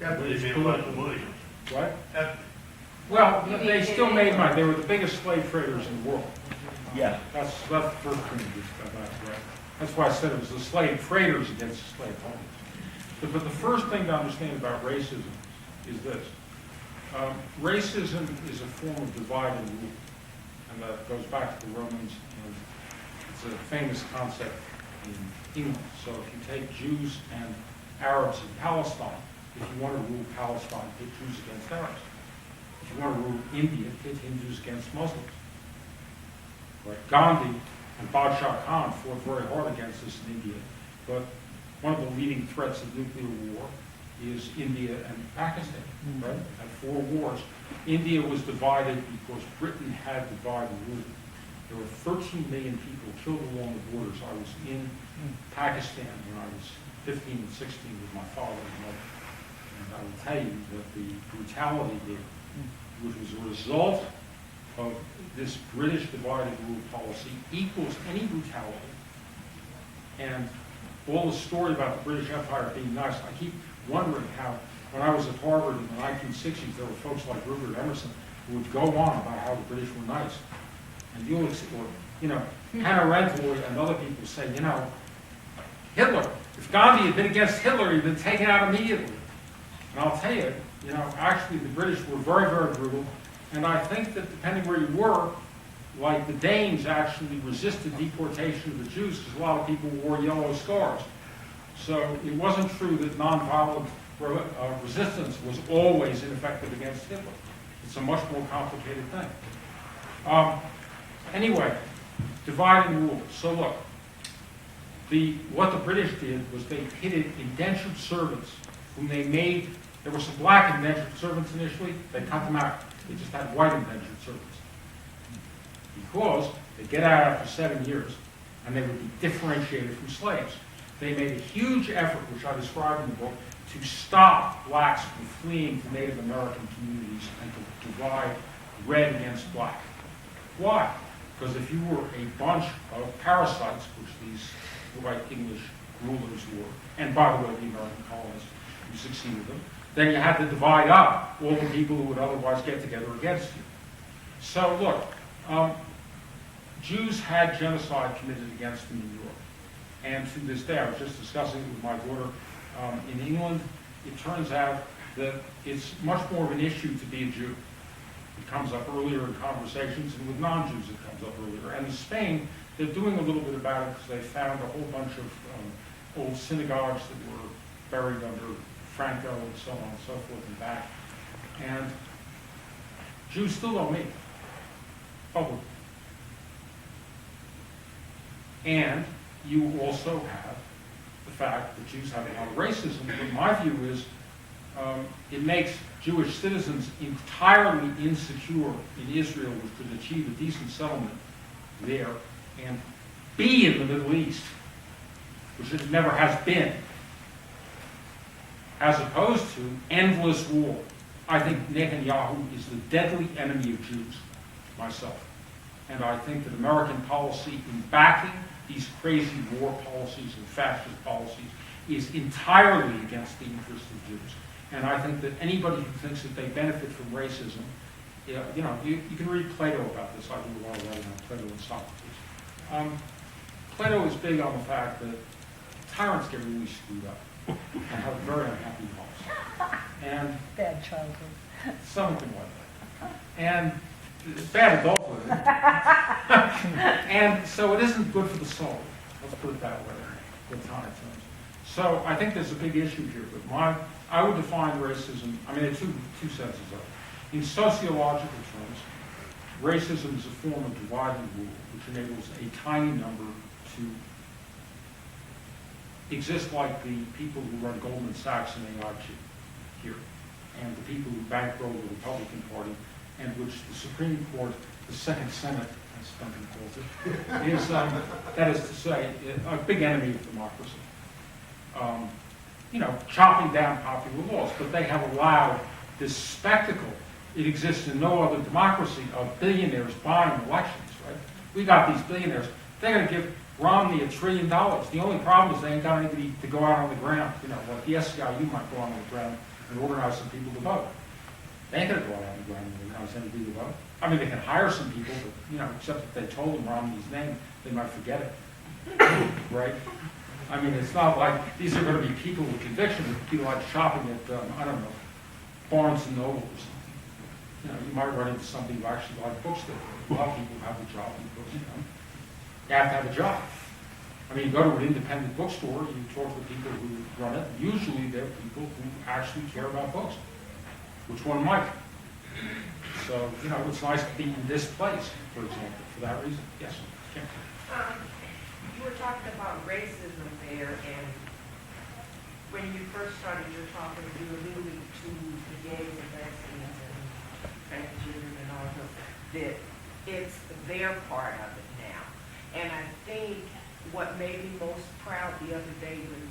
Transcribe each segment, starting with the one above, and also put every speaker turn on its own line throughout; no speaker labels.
Yeah,
What do you mean by the Williams?
What?
That-
Well, they still made money. They were the biggest slave traders in the world.
Yeah.
That's the first thing that's right. That's why I said it was the slave traders against the slave owners. But the first thing to understand about racism is this. Racism is a form of divide and rule. And that goes back to the Romans, and it's a famous concept in England. So if you take Jews and Arabs in Palestine, if you want to rule Palestine, pit Jews against Arabs. If you want to rule India, pit Hindus against Muslims. Right? Gandhi and Badshah Khan fought very hard against this in India, but one of the leading threats of nuclear war is India and Pakistan, right? Had 4 wars. India was divided because Britain had divide and rule. There were 13 million people killed along the borders. I was in Pakistan when I was 15 and 16 with my father and mother. And I will tell you that the brutality there, which was a result of this British divide and rule policy, equals any brutality. And all the story about the British Empire being nice, I keep wondering how, when I was at Harvard in the 1960s, there were folks like Rupert Emerson who would go on about how the British were nice. And you'll, or, you know, Hannah Arendt and other people say, you know, Hitler, if Gandhi had been against Hitler, he'd been taken out immediately. And I'll tell you, you know, actually the British were very, very brutal. And I think that depending where you were, like the Danes actually resisted deportation of the Jews because a lot of people wore yellow scars. So it wasn't true that nonviolent resistance was always ineffective against Hitler. It's a much more complicated thing. Anyway, divide and rule. So look, what the British did was they pitted indentured servants whom they made. There were some black indentured servants initially. They cut them out. They just had white indentured servants. Because they get out after 7 years and they would be differentiated from slaves. They made a huge effort, which I describe in the book, to stop blacks from fleeing to Native American communities and to divide red against black. Why? Because if you were a bunch of parasites, which these white English rulers were, and by the way, the American colonists who succeeded them, then you had to divide up all the people who would otherwise get together against you. So look, Jews had genocide committed against them in Europe. And to this day, I was just discussing it with my daughter in England, it turns out that it's much more of an issue to be a Jew. It comes up earlier in conversations, and with non-Jews it comes up earlier. And in Spain, they're doing a little bit about it because they found a whole bunch of old synagogues that were buried under Franco and so on and so forth and back. And Jews still don't meet publicly. And you also have the fact that Jews have a lot of racism, but my view is it makes Jewish citizens entirely insecure in Israel, which could achieve a decent settlement there, and be in the Middle East, which it never has been, as opposed to endless war. I think Netanyahu is the deadly enemy of Jews, myself. And I think that American policy in backing these crazy war policies and fascist policies is entirely against the interests of Jews. And I think that anybody who thinks that they benefit from racism, you can read Plato about this. I do a lot of writing on Plato and Socrates. Plato is big on the fact that tyrants get really screwed up and have very unhappy lives. And
Bad childhood.
something like that. And bad adulthood. And so it isn't good for the soul. Let's put it that way, in time terms. So I think there's a big issue here. But I would define racism, I mean, there are two senses of it. In sociological terms, racism is a form of divide and rule, which enables a tiny number to exist like the people who run Goldman Sachs and AIG here, and the people who bankroll the Republican Party, and which the Supreme Court, the Second Senate, as Duncan calls it, is, that is to say, a big enemy of democracy. Chopping down popular laws, but they have allowed this spectacle. It exists in no other democracy of billionaires buying elections, right? We got these billionaires. They're going to give Romney $1 trillion. The only problem is they ain't got anybody to go out on the ground, like the SCIU might go out on the ground and organize some people to vote. They ain't gonna go out on the ground and organize any people to vote. I mean, they can hire some people, but, you know, except if they told them Romney's name, they might forget it. Right? I mean, it's not like these are going to be people with conviction, people like shopping at, I don't know, Barnes and Noble or something. You know, you might run into somebody who actually like bookstore. A lot of people have a job in books, you know. You have to have a job. I mean, you go to an independent bookstore, you talk to the people who run it. Usually they're people who actually care about books, which one might. So, you know, it's nice to be in this place, for example, for that reason. Yes? Kim?
You were talking about racism there, and when you first started your talk, you alluded to the gays and lesbians and transgender and all of that it's their part of it now. And I think what made me most proud the other day when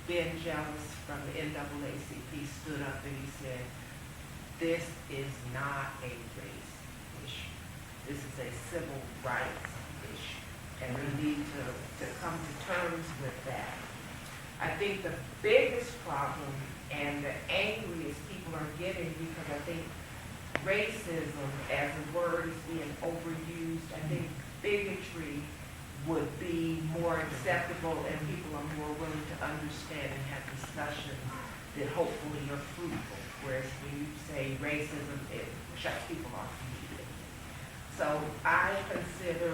Ben Jealous from the NAACP stood up and he said, this is not a race issue. This is a civil rights issue. And we need to come to terms with that. I think the biggest problem and the angriest people are getting, because I think racism as a word is being overused. I think bigotry would be more acceptable and people are more willing to understand and have discussions that hopefully are fruitful. Whereas when you say racism, it shuts people off immediately. So I consider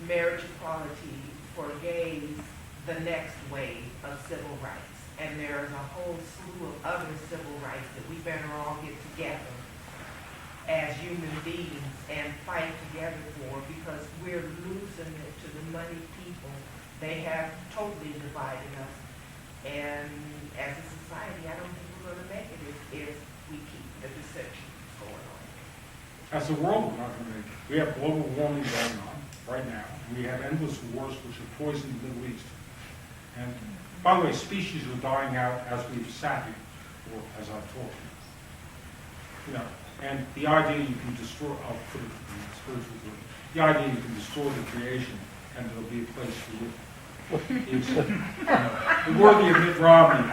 marriage equality for gays the next wave of civil rights. And there's a whole slew of other civil rights that we better all get together as human beings and fight together for, because we're losing it to the money people. They have totally divided us. And as a society, I don't think we're going to make it if we keep the dissension going on.
As a world, we're not going to make it. We have global warming going on right now. We have endless wars which have poisoned the Middle East. And by the way, species are dying out as we've sat here, or as I've told you. You know, and the idea you can destroy, I'll put it in spiritual terms, the idea you can destroy the creation and there'll be a place for you. Is, the worthy of Mitt Romney.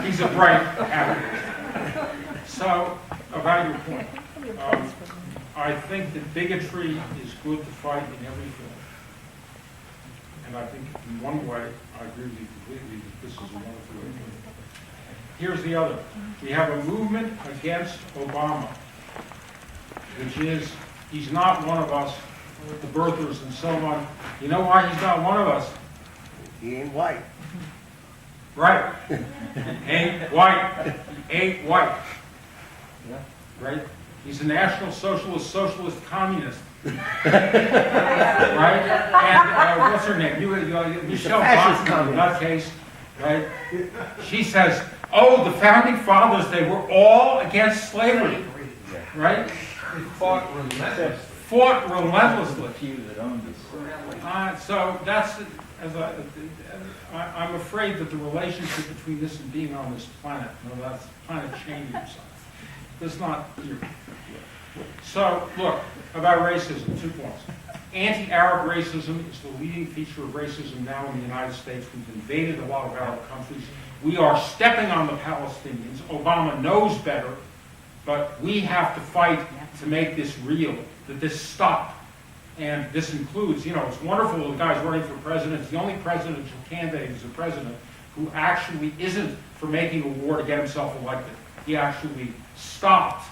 He's a bright capitalist. So, about your point, I think that bigotry is good to fight in every field. And I think in one way, I agree with you completely that this is a wonderful way to do it. Here's the other. We have a movement against Obama, which is, he's not one of us, the birthers and so on. You know why he's not one of us?
He ain't white.
Right. He ain't white. He ain't white.
Yeah.
Right? He's a National Socialist communist. Right? And what's her name? Michelle Bachmann, in that case, right? She says, oh, the founding fathers, they were all against slavery. Right?
They fought relentlessly.
Fought relentlessly.
The few that owned us.
So that's, I'm afraid that the relationship between this and being on this planet, that's planet changing something. It's not here. So, look, about racism, 2 points. Anti-Arab racism is the leading feature of racism now in the United States. We've invaded a lot of Arab countries. We are stepping on the Palestinians. Obama knows better, but we have to fight to make this real, that this stop. And this includes, you know, it's wonderful the guy's running for president. It's the only presidential candidate who's a president who actually isn't for making a war to get himself elected. He actually stopped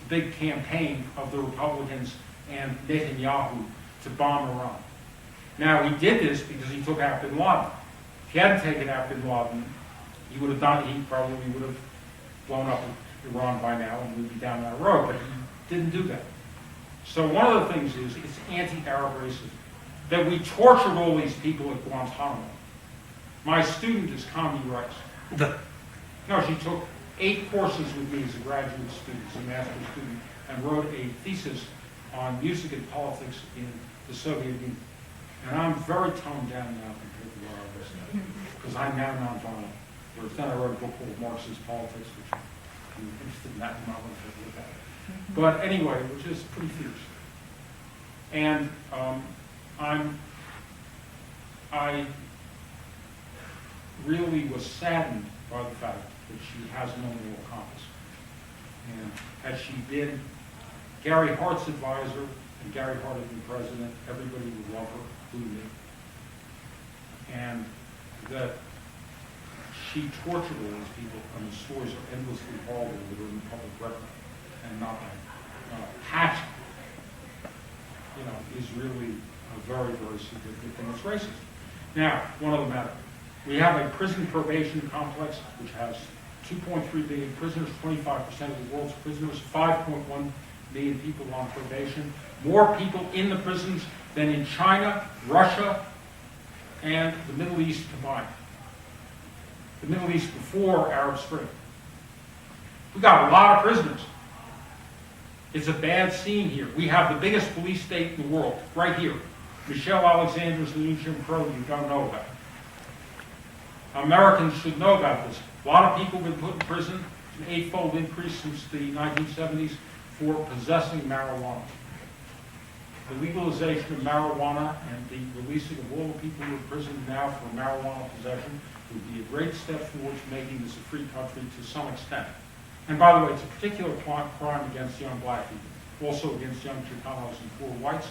the big campaign of the Republicans and Netanyahu to bomb Iran. Now, he did this because he took out bin Laden. If he hadn't taken out bin Laden, he would have done, he probably would have blown up Iran by now and we'd be down that road, but he didn't do that. So one of the things is, it's anti-Arab racism. That we tortured all these people at Guantanamo. My student is Condi Rice. No, she took 8 courses with me as a graduate student, as a master's student, and wrote a thesis on music and politics in the Soviet Union. And I'm very toned down now compared to where I was then, because I'm now nonviolent. Whereas then I wrote a book called Marxist Politics, which if you're interested in that, you might want to take a look at it. But anyway, which is pretty fierce. And really was saddened by the fact that she has no moral compass. And had she been Gary Hart's advisor, and Gary Hart had been president, everybody would love her, including me. And that she tortured all these people, and the stories are endlessly horrible that are in the public record, and not hatched, is really a very, very significant thing. It's racist. Now, one other matter. We have a prison probation complex which has 2.3 million prisoners, 25% of the world's prisoners, 5.1 million people on probation, more people in the prisons than in China, Russia, and the Middle East combined. The Middle East before Arab Spring. We got a lot of prisoners. It's a bad scene here. We have the biggest police state in the world, right here. Michelle Alexander's the new Jim Crow you don't know about. Americans should know about this. A lot of people have been put in prison. It's an 8-fold increase since the 1970s for possessing marijuana. The legalization of marijuana and the releasing of all the people who are in prison now for marijuana possession would be a great step towards making this a free country to some extent. And by the way, it's a particular crime against young black people, also against young Chicanos and poor whites,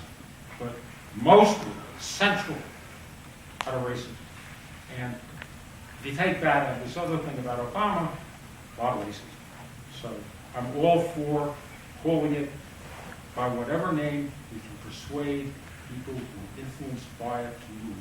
but mostly, centrally, out of racism. And if you take that and this other thing about Obama, a lot of racism. So I'm all for calling it by whatever name we can persuade people who are influenced by it to move.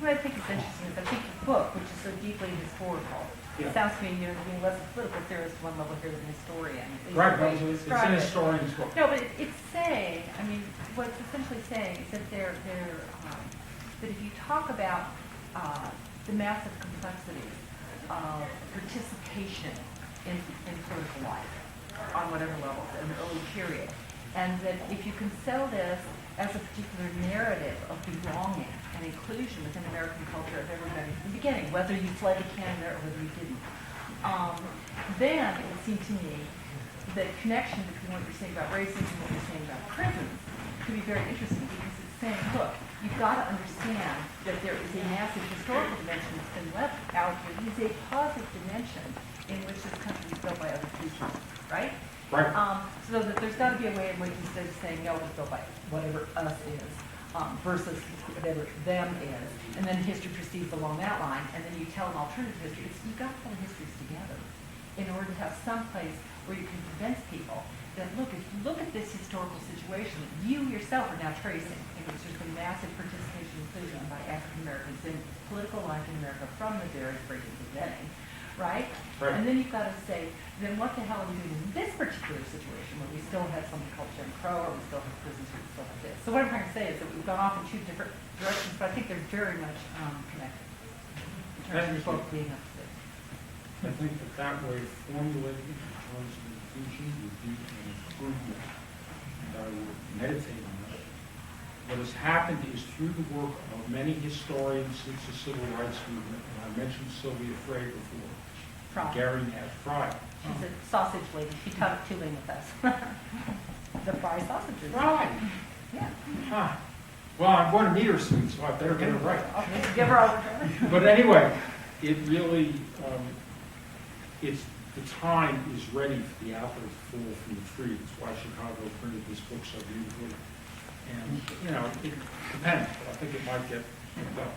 What I think is interesting is I think your book, which is so deeply historical,
Yeah.
it sounds to me you're being less a political theorist one level here than a historian. Is
Right,
the way
it's
you
an
describe it.
historian's book.
No, but it's saying, I mean, what it's essentially saying is that that if you talk about the massive complexities of participation in political life on whatever levels in the early period, and that if you can sell this as a particular narrative of belonging and inclusion within American culture of everybody from the beginning, whether you fled to Canada or whether you didn't, then it would seem to me the connection between what you're saying about racism and what you're saying about prisons could be very interesting because it's saying, look, you've got to understand that there is a massive historical dimension that's been left out here. It is a positive dimension in which this country is built by other people, right?
Right.
So that there's got to be a way in which instead of saying, no, it's built by whatever us is, versus whatever them is, and then history proceeds along that line, and then you tell an alternative history. You've got to pull the histories together in order to have some place where you can convince people that, look, if you look at this historical situation that you yourself are now tracing, in which there's been massive participation and inclusion by African Americans in political life in America from the very beginning, right?
Right.
And then you've got to say, then what the hell are we doing in this particular situation where we still have something called Jim Crow, or we still have prisons, or we still have this? So what I'm trying to say is that we've gone off in two different directions, but I think they're very much connected in terms of both being up to date.
I think that way formulated in terms of inclusion would be an improvement, and I would meditate on that. What has happened is through the work of many historians since the Civil Rights Movement, and I mentioned Sylvia Fray before,
Fry.
Gary Nash Fry.
She's a sausage lady. She taught tooling with us. The Fry sausages.
Fry!
Yeah.
Huh. Well, I'm going to meet her soon, so I better get it right.
Okay, give her over.
But anyway, it really, it's, the time is ready for the apple to fall from the tree. That's why Chicago printed this book so beautifully. And, it depends, but I think it might get done.